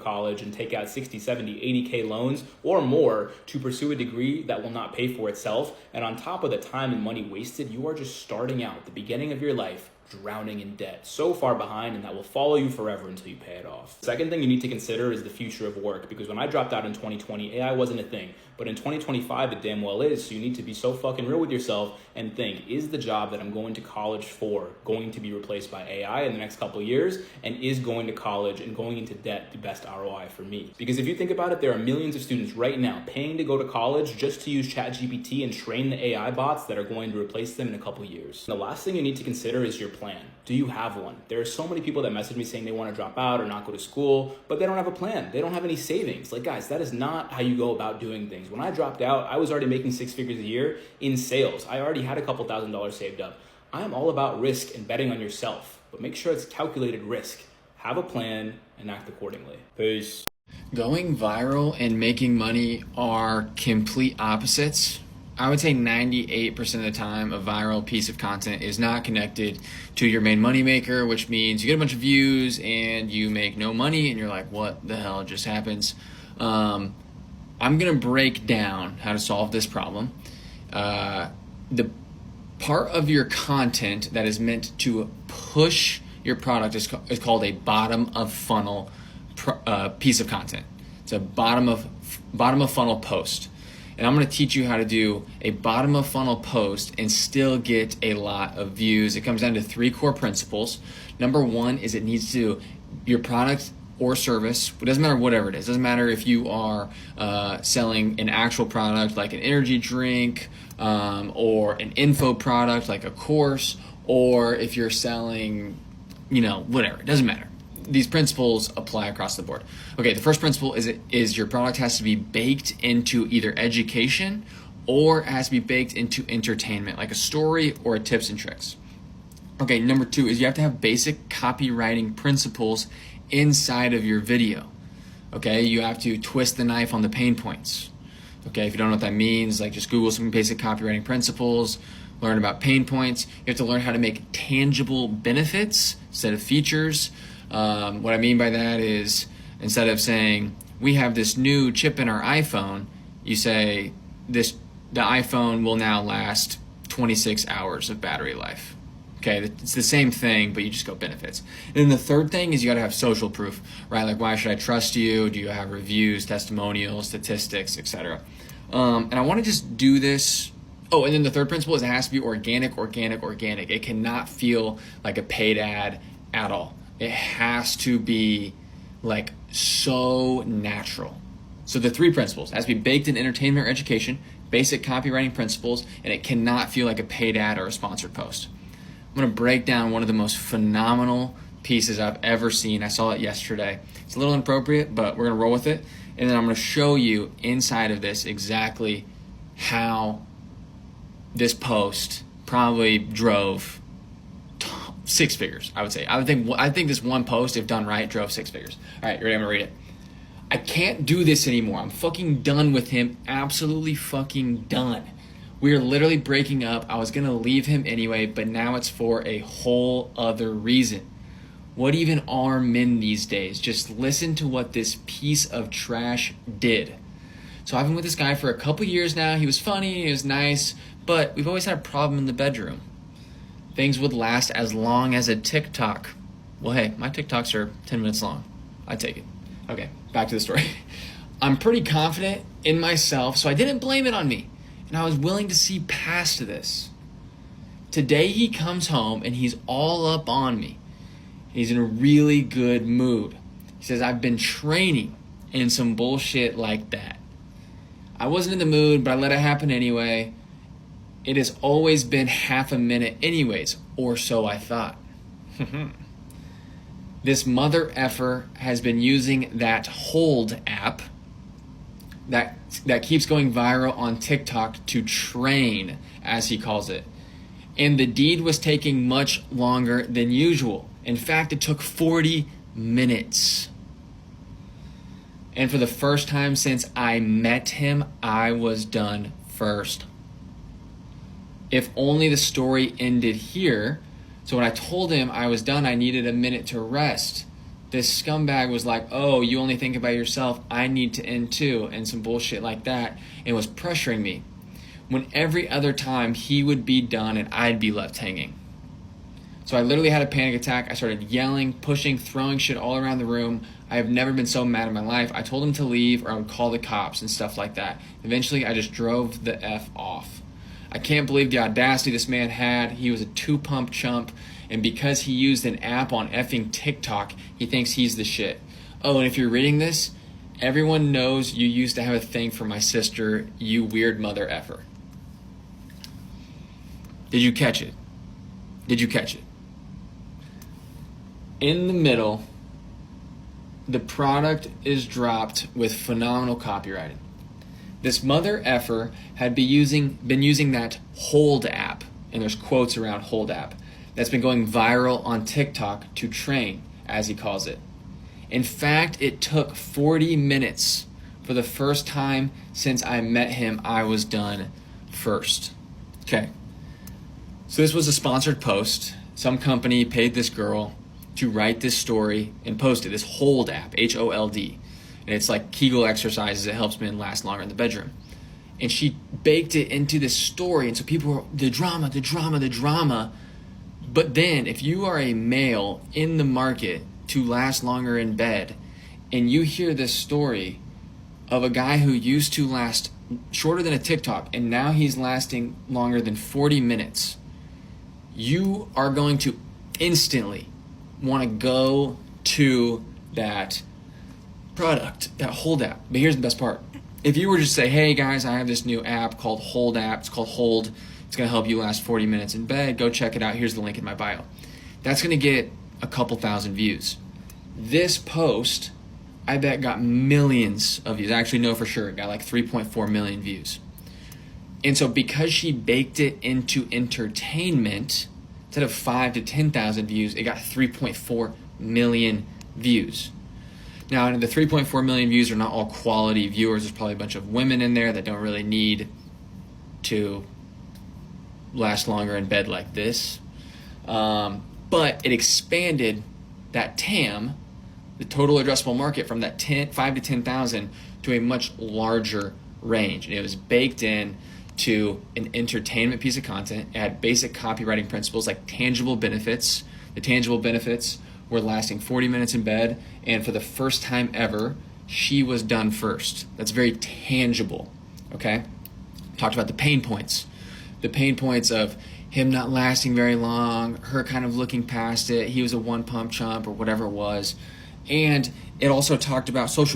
college and take out 60, 70, 80K loans or more to pursue a degree that will not pay for itself. And on top of the time and money wasted, you are just starting out at the beginning of your life drowning in debt, so far behind, and that will follow you forever until you pay it off. Second thing you need to consider is the future of work, because when I dropped out in 2020, AI wasn't a thing, but in 2025 it damn well is. So you need to be so fucking real with yourself and think, is the job that I'm going to college for going to be replaced by AI in the next couple of years? And is going to college and going into debt the best ROI for me? Because if you think about it, there are millions of students right now paying to go to college just to use ChatGPT and train the AI bots that are going to replace them in a couple of years. The last thing you need to consider is your plan. Do you have one? There are so many people that message me saying they want to drop out or not go to school, but they don't have a plan. They don't have any savings. Like, guys, that is not how you go about doing things. When I dropped out, I was already making 6 figures a year in sales. I already had a couple $1,000s saved up. I am all about risk and betting on yourself, but make sure it's calculated risk. Have a plan and act accordingly. Peace. Going viral and making money are complete opposites. I would say 98% of the time a viral piece of content is not connected to your main moneymaker, which means you get a bunch of views and you make no money and you're like, what the hell just happens? I'm going to break down how to solve this problem. The part of your content that is meant to push your product is called a bottom of funnel piece of content. It's a bottom of funnel post. And I'm going to teach you how to do a bottom of funnel post and still get a lot of views. It comes down to 3 core principles. Number 1 is it needs to, your product or service, it doesn't matter whatever it is. It doesn't matter if you are selling an actual product like an energy drink or an info product like a course, or if you're selling, whatever. It doesn't matter. These principles apply across the board. Okay, the first principle is your product has to be baked into either education or it has to be baked into entertainment, like a story or a tips and tricks. Okay, number 2 is you have to have basic copywriting principles inside of your video. Okay, you have to twist the knife on the pain points. Okay, if you don't know what that means, like just Google some basic copywriting principles, learn about pain points. You have to learn how to make tangible benefits instead of features. What I mean by that is instead of saying we have this new chip in our iPhone, you say the iPhone will now last 26 hours of battery life. Okay, it's the same thing, but you just go benefits. And then the third thing is you got to have social proof, right? Like, why should I trust you? Do you have reviews, testimonials, statistics, etc.? And I want to just do this. Oh, and then the third principle is it has to be organic. It cannot feel like a paid ad at all. It has to be like so natural. So the 3 principles, it has to be baked in entertainment or education, basic copywriting principles, and it cannot feel like a paid ad or a sponsored post. I'm going to break down one of the most phenomenal pieces I've ever seen. I saw it yesterday. It's a little inappropriate, but we're going to roll with it. And then I'm going to show you inside of this exactly how this post probably drove 6 figures, I would say. I think this one post, if done right, drove 6 figures. All right, you ready? I'm gonna read it. I can't do this anymore. I'm fucking done with him. Absolutely fucking done. We are literally breaking up. I was gonna leave him anyway, but now it's for a whole other reason. What even are men these days? Just listen to what this piece of trash did. So I've been with this guy for a couple years now. He was funny, he was nice, but we've always had a problem in the bedroom. Things would last as long as a TikTok. Well, hey, my TikToks are 10 minutes long. I take it. Okay, back to the story. I'm pretty confident in myself, so I didn't blame it on me. And I was willing to see past this. Today he comes home and he's all up on me. He's in a really good mood. He says, I've been training in some bullshit like that. I wasn't in the mood, but I let it happen anyway. It has always been half a minute anyways, or so I thought. This mother effer has been using that Hold app that keeps going viral on TikTok to train, as he calls it. And the deed was taking much longer than usual. In fact, it took 40 minutes. And for the first time since I met him, I was done first. If only the story ended here. So when I told him I was done, I needed a minute to rest. this scumbag was like, oh, you only think about yourself, I need to end too, and some bullshit like that, and was pressuring me. When every other time he would be done and I'd be left hanging. So I literally had a panic attack. I started yelling, pushing, throwing shit all around the room. I have never been so mad in my life. I told him to leave or I would call the cops and stuff like that. Eventually, I just drove the F off. I can't believe the audacity this man had. He was a two-pump chump, and because he used an app on effing TikTok, he thinks he's the shit. Oh, and if you're reading this, everyone knows you used to have a thing for my sister, you weird mother effer. Did you catch it? Did you catch it? In the middle, the product is dropped with phenomenal copywriting. This mother effer had been using that Hold app, and there's quotes around Hold app, that's been going viral on TikTok to train, as he calls it. In fact, it took 40 minutes. For the first time since I met him, I was done first. Okay. So this was a sponsored post. Some company paid this girl to write this story and post it, this Hold app, H-O-L-D. And it's like Kegel exercises. It helps men last longer in the bedroom. And she baked it into this story. And so people were, the drama. But then if you are a male in the market to last longer in bed, and you hear this story of a guy who used to last shorter than a TikTok, and now he's lasting longer than 40 minutes, you are going to instantly want to go to that product, that Hold app. But here's the best part. If you were just to say, hey guys, I have this new app called Hold app. It's called Hold. It's going to help you last 40 minutes in bed. Go check it out. Here's the link in my bio. That's going to get a couple thousand views. This post, I bet, got millions of views. I actually know for sure it got like 3.4 million views. And so because she baked it into entertainment, instead of 5 to 10,000 views, it got 3.4 million views. Now, the 3.4 million views are not all quality viewers. There's probably a bunch of women in there that don't really need to last longer in bed like this. But it expanded that TAM, the total addressable market, from that 5 to 10,000 to a much larger range. And it was baked in to an entertainment piece of content. It had basic copywriting principles like tangible benefits. The tangible benefits were lasting 40 minutes in bed, and for the first time ever, she was done first. That's very tangible, okay? Talked about the pain points. The pain points of him not lasting very long, her kind of looking past it, he was a one-pump chump or whatever it was. And it also talked about social